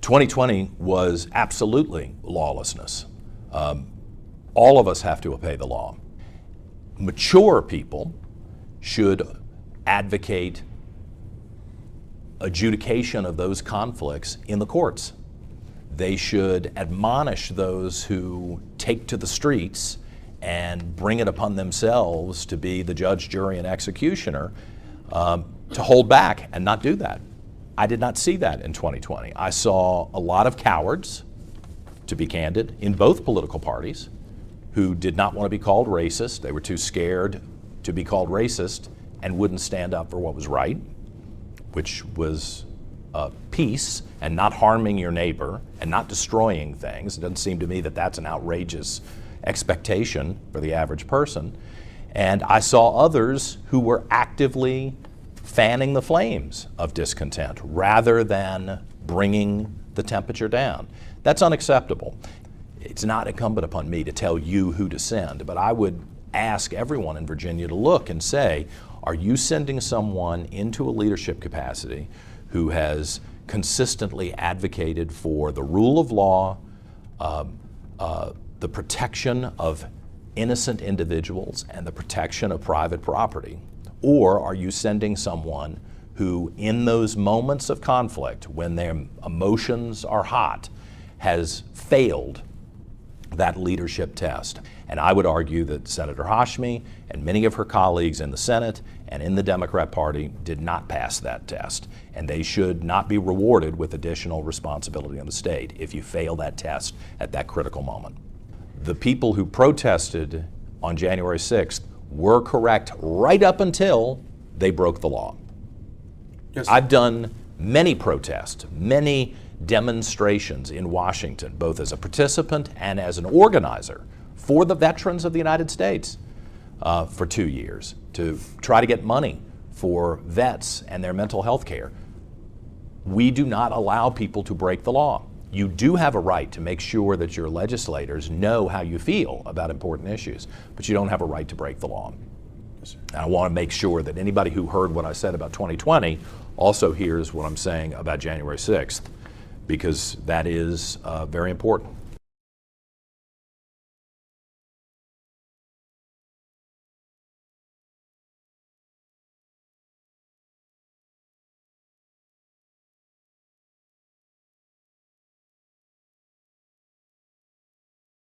2020 was absolutely lawlessness. All of us have to obey the law. Mature people should advocate adjudication of those conflicts in the courts. They should admonish those who take to the streets and bring it upon themselves to be the judge, jury, and executioner, to hold back and not do that. I did not see that in 2020. I saw a lot of cowards, to be candid, in both political parties who did not want to be called racist. They were too scared to be called racist and wouldn't stand up for what was right, which was peace and not harming your neighbor and not destroying things. It doesn't seem to me that that's an outrageous expectation for the average person. And I saw others who were actively fanning the flames of discontent rather than bringing the temperature down. That's unacceptable. It's not incumbent upon me to tell you who to send, but I would ask everyone in Virginia to look and say, are you sending someone into a leadership capacity who has consistently advocated for the rule of law, the protection of innocent individuals, and the protection of private property? Or are you sending someone who, in those moments of conflict, when their emotions are hot, has failed that leadership test? And I would argue that Senator Hashmi and many of her colleagues in the Senate and in the Democrat Party did not pass that test. And they should not be rewarded with additional responsibility on the state if you fail that test at that critical moment. The people who protested on January 6th were correct right up until they broke the law. Yes. I've done many protests, many demonstrations in Washington, both as a participant and as an organizer for the veterans of the United States for 2 years to try to get money for vets and their mental health care. We do not allow people to break the law. You do have a right to make sure that your legislators know how you feel about important issues, but you don't have a right to break the law. Yes, and I want to make sure that anybody who heard what I said about 2020 also hears what I'm saying about January 6th, because that is very important.